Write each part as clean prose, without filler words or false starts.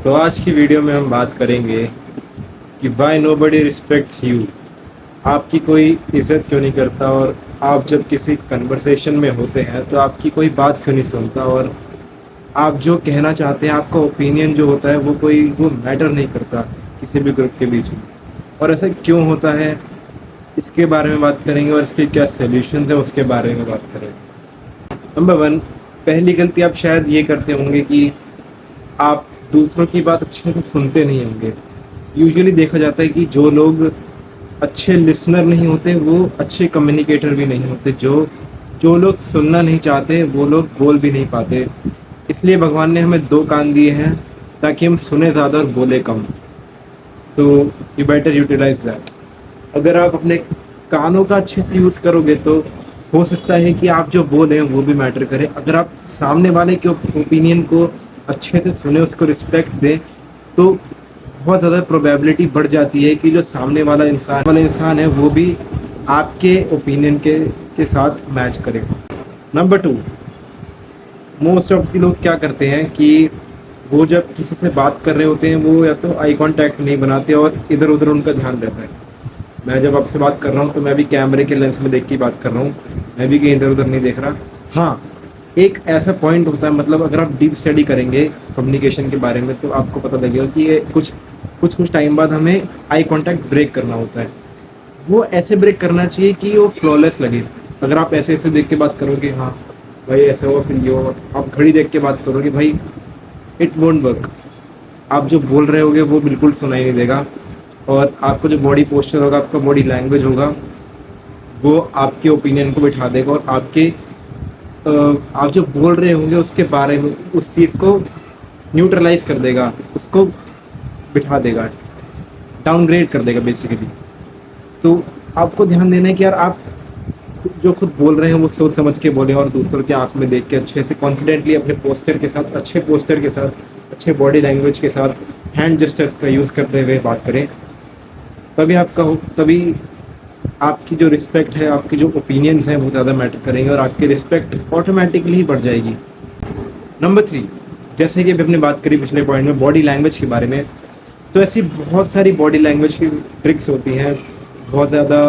तो आज की वीडियो में हम बात करेंगे कि वाई नोबडी रिस्पेक्ट्स यू। आपकी कोई इज़्ज़त क्यों नहीं करता, और आप जब किसी कन्वर्सेशन में होते हैं तो आपकी कोई बात क्यों नहीं सुनता, और आप जो कहना चाहते हैं, आपका ओपिनियन जो होता है वो मैटर नहीं करता किसी भी ग्रुप के बीच में। और ऐसा क्यों होता है, इसके बारे में बात करेंगे और इसके क्या सॉल्यूशन है उसके बारे में बात करेंगे। नंबर वन, पहली गलती आप शायद ये करते होंगे कि आप दूसरों की बात अच्छे से सुनते नहीं होंगे। यूजुअली देखा जाता है कि जो लोग अच्छे लिसनर नहीं होते वो अच्छे कम्युनिकेटर भी नहीं होते। जो जो लोग सुनना नहीं चाहते वो लोग बोल भी नहीं पाते। इसलिए भगवान ने हमें दो कान दिए हैं ताकि हम सुने ज़्यादा और बोले कम। तो यू बेटर यूटिलाइज दैट। अगर आप अपने कानों का अच्छे से यूज़ करोगे तो हो सकता है कि आप जो बोल रहे हैं वो भी मैटर करे। अगर आप सामने वाले के ओपिनियन को अच्छे से सुने, उसको रिस्पेक्ट दें, तो बहुत ज़्यादा प्रोबेबिलिटी बढ़ जाती है कि जो सामने वाला इंसान है वो भी आपके ओपिनियन के साथ मैच करेगा। Number two, most of the लोग क्या करते हैं कि वो जब किसी से बात कर रहे होते हैं वो या तो आई कांटेक्ट नहीं बनाते और इधर उधर उनका ध्यान रहता है। मैं जब आपसे बात कर रहा हूँ तो मैं भी कैमरे के लेंस में देख के बात कर रहा हूँ, मैं भी कहीं इधर उधर नहीं देख रहा। हाँ, एक ऐसा पॉइंट होता है, मतलब अगर आप डीप स्टडी करेंगे कम्युनिकेशन के बारे में तो आपको पता लगेगा कि ये कुछ टाइम बाद हमें आई कांटेक्ट ब्रेक करना होता है। वो ऐसे ब्रेक करना चाहिए कि वो फ्लॉलेस लगे। अगर आप ऐसे ऐसे देख के बात करोगे, हाँ भाई ऐसे हो, फिर ये हो, आप घड़ी देख के बात करोगे, भाई इट वोंट वर्क। आप जो बोल रहे होगे वो बिल्कुल सुनाई नहीं देगा, और आपका जो बॉडी पोस्चर होगा, आपका बॉडी लैंग्वेज होगा, वो आपके ओपिनियन को बिठा देगा और आप जो बोल रहे होंगे उसके बारे में उस चीज़ को न्यूट्रलाइज कर देगा, उसको बिठा देगा, डाउनग्रेड कर देगा बेसिकली। तो आपको ध्यान देना है कि यार आप जो खुद बोल रहे हैं वो सोच समझ के बोलें और दूसरों के आंख में देख के अच्छे से कॉन्फिडेंटली अपने पोस्टर के साथ, अच्छे पोस्टर के साथ, अच्छे बॉडी लैंग्वेज के साथ, हैंड जेस्चर्स का यूज़ करते हुए बात करें। तभी आपकी जो रिस्पेक्ट है, आपकी जो ओपिनियंस हैं वो ज़्यादा मैटर करेंगे और आपकी रिस्पेक्ट ऑटोमेटिकली ही बढ़ जाएगी। नंबर थ्री, जैसे कि अभी हमने बात करी पिछले पॉइंट में बॉडी लैंग्वेज के बारे में, तो ऐसी बहुत सारी बॉडी लैंग्वेज की ट्रिक्स होती हैं बहुत ज़्यादा।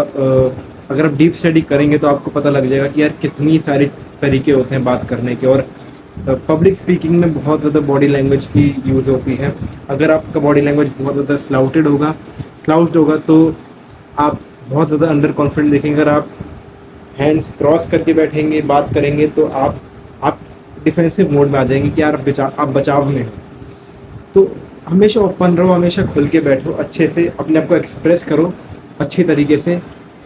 अगर आप डीप स्टडी करेंगे तो आपको पता लग जाएगा कि यार कितनी सारे तरीके होते हैं बात करने के। और पब्लिक स्पीकिंग में बहुत ज़्यादा बॉडी लैंग्वेज की यूज़ होती है। अगर आपका बॉडी लैंग्वेज बहुत ज़्यादा स्लाउच्ड होगा तो आप बहुत ज़्यादा अंडर कॉन्फिडेंट दिखेंगे। अगर आप हैंड्स क्रॉस करके बैठेंगे, बात करेंगे, तो आप डिफेंसिव मोड में आ जाएंगे कि यार आप बचाव में हो। तो हमेशा ओपन रहो, हमेशा खुल के बैठो, अच्छे से अपने आप को एक्सप्रेस करो अच्छी तरीके से।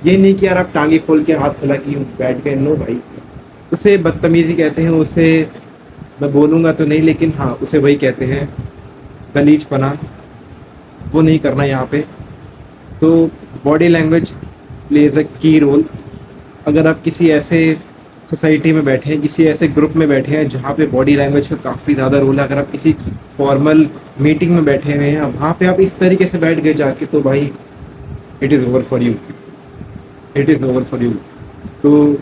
ये नहीं कि यार आप टांगे खोल के हाथ फैला कि बैठ गए, नो भाई, उसे बदतमीज़ी कहते हैं। उसे मैं बोलूँगा तो नहीं, लेकिन हाँ उसे वही कहते हैं, गलीजपना। वो नहीं करना यहाँ पे। तो बॉडी लैंग्वेज प्लेज अ की रोल। अगर आप किसी ऐसे सोसाइटी में बैठे हैं, किसी ऐसे ग्रुप में बैठे हैं जहाँ पे बॉडी लैंग्वेज का काफ़ी ज़्यादा रोल है, अगर आप किसी फॉर्मल मीटिंग में बैठे हुए हैं, वहाँ पे आप इस तरीके से बैठ गए जाके, तो भाई it is over for you, it is over for you. तो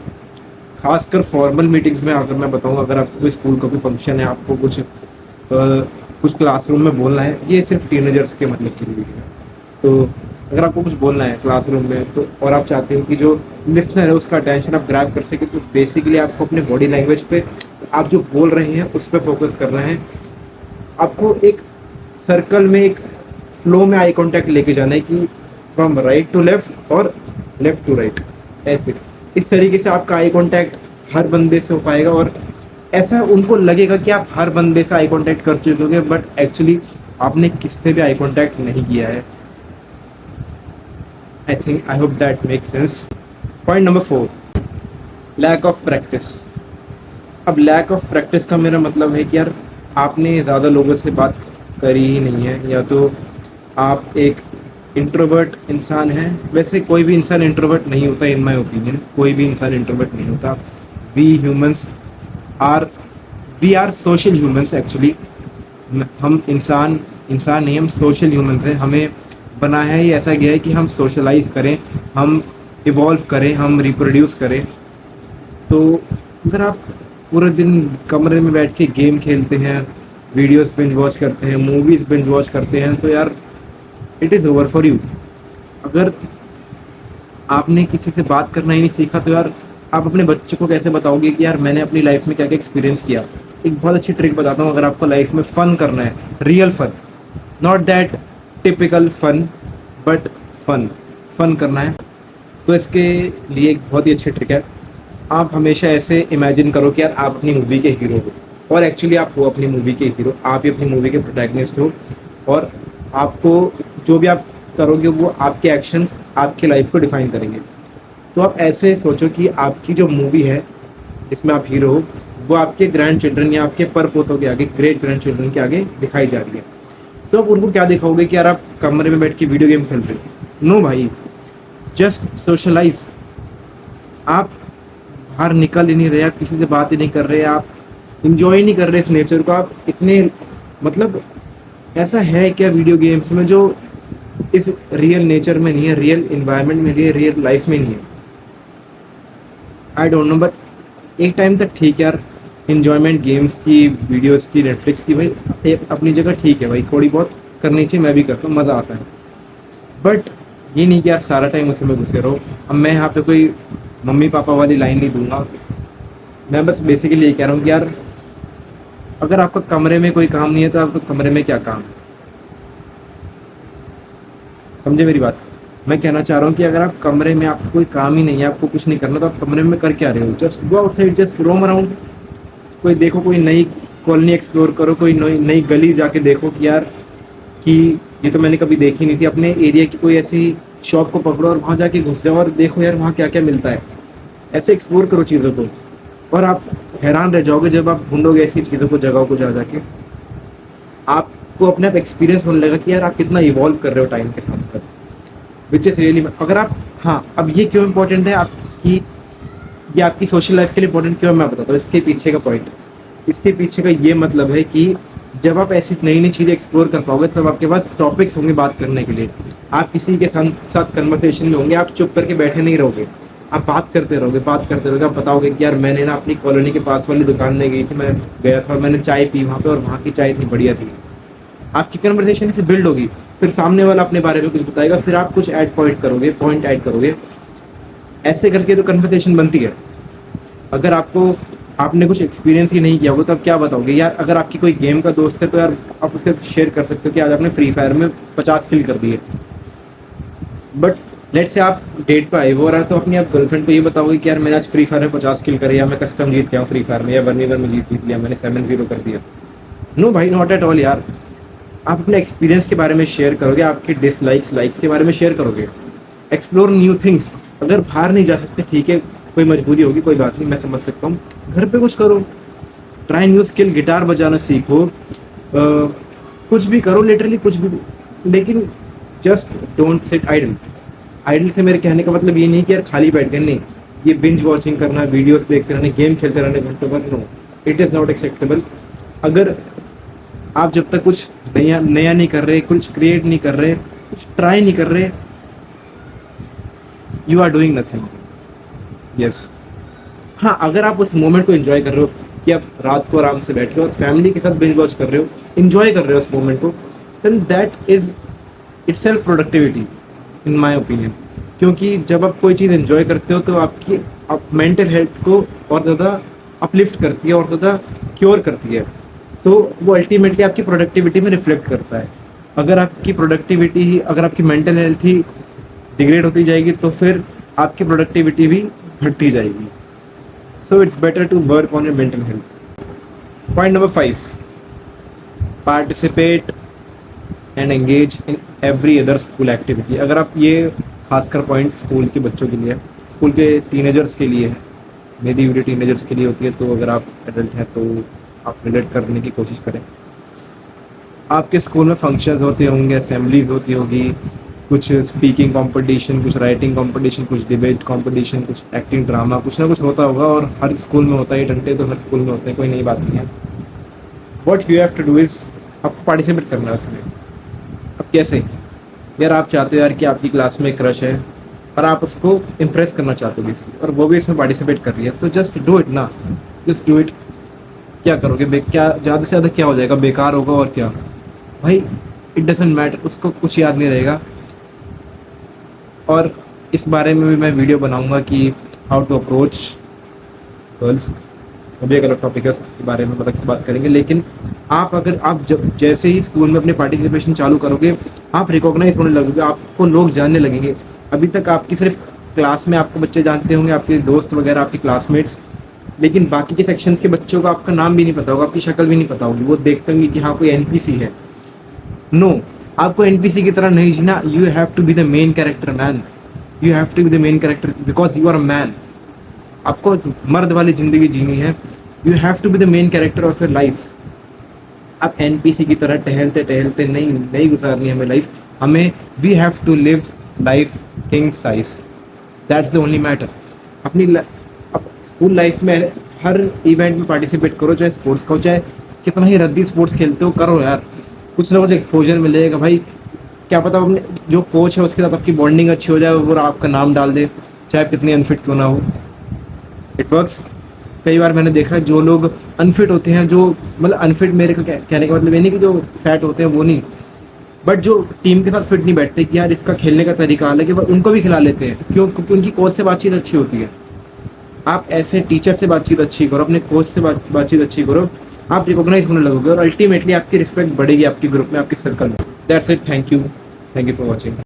खासकर फॉर्मल मीटिंग्स में अगर मैं बताऊँ, अगर आपको कोई स्कूल का कोई फंक्शन है, आपको कुछ क्लासरूम में बोलना है, ये सिर्फ टीनेजर्स के मतलब के लिए है। तो अगर आपको कुछ बोलना है क्लासरूम में, तो और आप चाहते हो कि जो लिसनर है उसका अटेंशन आप ग्रैब कर सके, तो बेसिकली आपको अपने बॉडी लैंग्वेज पे, आप जो बोल रहे हैं उस पर फोकस करना है। आपको एक सर्कल में, एक फ्लो में आई कांटेक्ट लेके जाना है कि फ्रॉम राइट टू लेफ्ट और लेफ्ट टू राइट, ऐसे। इस तरीके से आपका आई कांटेक्ट हर बंदे से हो पाएगा और ऐसा उनको लगेगा कि आप हर बंदे से आई कांटेक्ट कर चुके होंगे, बट एक्चुअली आपने किससे भी आई कांटेक्ट नहीं किया है। I hope that makes sense. Point number 4, lack of practice. अब लैक ऑफ प्रैक्टिस का मेरा मतलब है कि यार आपने ज़्यादा लोगों से बात करी ही नहीं है, या तो आप एक इंट्रोवर्ट इंसान हैं। वैसे कोई भी इंसान इंट्रोवर्ट नहीं होता, इन माय ओपिनियन कोई भी इंसान इंट्रोवर्ट नहीं होता। We are social humans actually. हम इंसान नहीं, हम सोशल ह्यूमंस हैं। हमें बनाया ही ऐसा गया है कि हम सोशलाइज करें, हम इवॉल्व करें, हम रिप्रोड्यूस करें। तो अगर आप पूरे दिन कमरे में बैठ के गेम खेलते हैं, वीडियोस बिंज वॉच करते हैं, मूवीज़ बिंज वॉच करते हैं, तो यार it is over for you. अगर आपने किसी से बात करना ही नहीं सीखा तो यार आप अपने बच्चे को कैसे बताओगे कि यार मैंने अपनी लाइफ में क्या क्या एक्सपीरियंस किया। एक बहुत अच्छी ट्रिक बताता हूँ, अगर आपको लाइफ में फ़न करना है, real fun, not that typical fun, but fun fun करना है, तो इसके लिए एक बहुत ही अच्छी ट्रिक है। आप हमेशा ऐसे इमेजिन करो कि यार आप अपनी मूवी के हीरो हो, और एक्चुअली आप हो अपनी मूवी के हीरो, आप ही अपनी मूवी के प्रोटैगनिस्ट हो, और आपको जो भी आप करोगे वो आपके एक्शंस आपकी लाइफ को डिफाइन करेंगे। तो आप ऐसे सोचो कि आपकी जो मूवी है जिसमें आप हीरो हो, वो आपके ग्रैंड चिल्ड्रन या आपके पर पोतों के आगे, ग्रेट ग्रैंड चिल्ड्रन के आगे दिखाई जा रही है। तो आप उनको क्या दिखाओगे कि यार आप कमरे में बैठ के वीडियो गेम खेल रहे हो? नो भाई, जस्ट सोशलाइज। आप बाहर निकल ही नहीं रहे, आप किसी से बात ही नहीं कर रहे, आप इंजॉय ही नहीं कर रहे इस नेचर को। आप इतने, मतलब ऐसा है क्या वीडियो गेम्स में जो इस रियल नेचर में नहीं है, रियल इन्वायरमेंट में नहीं है, रियल लाइफ में नहीं है? आई डोंट नो, बट एक टाइम तक ठीक है यार, इन्जॉयमेंट गेम्स की, वीडियोस की, नेटफ्लिक्स की, भाई अपनी जगह ठीक है भाई, थोड़ी बहुत करनी चाहिए, मैं भी करता हूँ, मज़ा आता है। बट ये नहीं कि यार सारा टाइम उसी में घुसे रहो। अब मैं यहाँ पे कोई मम्मी पापा वाली लाइन नहीं दूंगा, मैं बस बेसिकली ये कह रहा हूँ कि यार अगर आपका कमरे में कोई काम नहीं है तो आपको कमरे में क्या काम है? समझे मेरी बात? मैं कहना चाह रहा हूँ कि अगर आप कमरे में, आपको कोई काम ही नहीं है, आपको कुछ नहीं करना, तो आप कमरे में कर क्या रहे हो? Just go outside, just roam around. कोई देखो, कोई नई कॉलोनी एक्सप्लोर करो, कोई नई नई गली जाके देखो कि यार कि ये तो मैंने कभी देखी नहीं थी। अपने एरिया की कोई ऐसी शॉप को पकड़ो और वहाँ जाके घुस जाओ और देखो यार वहाँ क्या क्या मिलता है। ऐसे एक्सप्लोर करो चीज़ों को, और आप हैरान रह जाओगे जब आप ढूंढोगे ऐसी चीज़ों को, जगहों को जा जाके आपको अपने आप एक्सपीरियंस होने लगा कि यार आप कितना इवॉल्व कर रहे हो टाइम के साथ साथ, विच इज़ रियली। अगर आप, हाँ, अब ये क्यों इंपॉर्टेंट है आपकी, ये आपकी सोशल लाइफ के लिए इंपॉर्टेंट क्यों है मैं बताता हूँ। इसके पीछे का पॉइंट, इसके पीछे का ये मतलब है कि जब आप ऐसी नई नई चीज़ें एक्सप्लोर कर पाओगे तब आपके पास टॉपिक्स होंगे बात करने के लिए। आप किसी के साथ कन्वर्सेशन में होंगे, आप चुप करके बैठे नहीं रहोगे, आप बात करते रहोगे, बात करते रहोगे। आप बताओगे कि यार मैंने ना अपनी कॉलोनी के पास वाली दुकान में गई थी, मैं गया था और मैंने चाय पी वहाँ पे, और वहाँ की चाय इतनी बढ़िया थी। आपकी कन्वर्सेशन से बिल्ड होगी, फिर सामने वाला अपने बारे में कुछ बताएगा, फिर आप कुछ ऐड पॉइंट ऐड करोगे, ऐसे करके तो कन्वर्सेशन बनती है। अगर आपने कुछ एक्सपीरियंस ही नहीं किया होगा तो आप क्या बताओगे यार? अगर आपकी कोई गेम का दोस्त है तो यार आप उसके शेयर कर सकते हो कि आज आपने फ्री फायर में 50 किल कर दिए। बट लेट से आप डेट पे आए हो और तो अपनी आप गर्लफ्रेंड को ये बताओगे कि यार मैंने आज फ्री फायर में 50 किल करे, या मैं कस्टम जीत गया हूँ फ्री फायर में, या 1v1 में जीत लिया, मैंने 7-0 कर दिया? नो भाई, नॉट एट ऑल यार। आप अपने एक्सपीरियंस के बारे में शेयर करोगे, आपके डिसलाइक्स लाइक्स के बारे में शेयर करोगे, एक्सप्लोर न्यू थिंग्स। अगर बाहर नहीं जा सकते ठीक है, कोई मजबूरी होगी, कोई बात नहीं, मैं समझ सकता हूँ, घर पे कुछ करो, ट्राई न्यू स्किल, गिटार बजाना सीखो, कुछ भी करो, लिटरली कुछ भी, लेकिन just don't sit idle. Idle से मेरे कहने का मतलब ये नहीं कि यार खाली बैठ गए, नहीं, ये बिंज वॉचिंग करना, वीडियोस देखते रहने, गेम खेलते रहने घंटों भर, no, it is not acceptable. अगर आप जब तक कुछ नया नया नहीं कर रहे, कुछ क्रिएट नहीं कर रहे, कुछ ट्राई नहीं कर रहे, you are doing nothing. Yes, हाँ, अगर आप उस मोमेंट को एंजॉय कर रहे हो कि आप रात को आराम से बैठ के और फैमिली के साथ बिंज वॉच कर रहे हो, एंजॉय कर रहे हो उस मोमेंट को, then that is itself productivity in my opinion. क्योंकि जब आप कोई चीज़ एंजॉय करते हो तो आपकी मेंटल हेल्थ को और ज़्यादा अपलिफ्ट करती है और ज़्यादा क्योर करती है, तो वो अल्टीमेटली आपकी प्रोडक्टिविटी में रिफ्लेक्ट करता है। अगर आपकी मेंटल हेल्थ ही डिग्रेड होती जाएगी तो फिर आपकी प्रोडक्टिविटी भी घटती जाएगी। So it's better to work on your mental health. Point number 5, participate and engage in every other school activity. अगर आप ये खासकर पॉइंट स्कूल के बच्चों के लिए है, स्कूल के टीनेजर्स के लिए है, मेरी वीडियो टीनेजर्स के लिए होती है, तो अगर आप एडल्ट हैं तो आप रिलेट करने की कोशिश करें। आपके स्कूल में फंक्शंस होते होंगे, असेंबलीज होती होगी, कुछ स्पीकिंग कंपटीशन, कुछ राइटिंग कंपटीशन, कुछ डिबेट कंपटीशन, कुछ एक्टिंग ड्रामा, कुछ ना कुछ होता होगा, और हर स्कूल में होता है। घंटे तो हर स्कूल में होते हैं, कोई नई बात नहीं है। What you have to do is, आपको पार्टिसिपेट करना है उसमें। अब कैसे? यार आप चाहते हो यार कि आपकी क्लास में क्रश है और आप उसको इम्प्रेस करना चाहते हो बेसिकली, और वो भी इसमें पार्टिसिपेट कर रही है, तो जस्ट डू इट ना, जस्ट डू इट। क्या करोगे? क्या ज़्यादा से ज़्यादा क्या हो जाएगा? बेकार होगा और क्या भाई, इट डजेंट मैटर, उसको कुछ याद नहीं रहेगा। और इस बारे में भी मैं वीडियो बनाऊंगा कि हाउ टू अप्रोच गर्ल्स, वो भी एक अलग टॉपिक है, उसके बारे में अलग से बात करेंगे। लेकिन अगर आप जब जैसे ही स्कूल में अपने पार्टिसिपेशन चालू करोगे, आप रिकॉग्नाइज होने लगोगे, आपको लोग जानने लगेंगे। अभी तक आपकी सिर्फ क्लास में आपको बच्चे जानते होंगे, आपके दोस्त वगैरह, आपके क्लासमेट्स, लेकिन बाकी के सेक्शंस के बच्चों को आपका नाम भी नहीं पता होगा, आपकी शक्ल भी नहीं पता होगी। वो देखते होंगे कि हाँ कोई एनपीसी है। नो, आपको एनपीसी की तरह नहीं जीना। You have to be the main character man, you have to be the main character because you are a man. आपको मर्द वाली जिंदगी जीनी है। You have to be the main character of your life. आप एनपीसी की तरह टहलते टहलते नहीं गुजारनी हमें लाइफ। हमें we have to live life king size, that's the only matter. अब स्कूल लाइफ में हर इवेंट में पार्टिसिपेट करो, चाहे स्पोर्ट्स का हो, चाहे कितना ही रद्दी स्पोर्ट्स खेलते हो, करो यार, कुछ ना कुछ एक्सपोजर मिलेगा भाई। क्या पता अपने जो कोच है उसके साथ आपकी बॉन्डिंग अच्छी हो जाए, वो आपका नाम डाल दे, चाहे कितनी अनफिट क्यों ना हो। It works. कई बार मैंने देखा है जो लोग अनफिट होते हैं, जो मतलब अनफिट, मेरे को कहने का मतलब ये नहीं कि जो फैट होते हैं वो नहीं, बट जो टीम के साथ फिट नहीं बैठते कि यार इसका खेलने का तरीका अलग है, उनको भी खिला लेते हैं। क्यों? क्योंकि उनकी कोच से बातचीत अच्छी होती है। आप ऐसे टीचर से बातचीत अच्छी करो, अपने कोच से बातचीत अच्छी करो, आप रिकॉग्नाइज होने लगोगे और अल्टीमेटली आपकी रिस्पेक्ट बढ़ेगी आपके ग्रुप में, आपके सर्कल में। That's it, thank you for watching.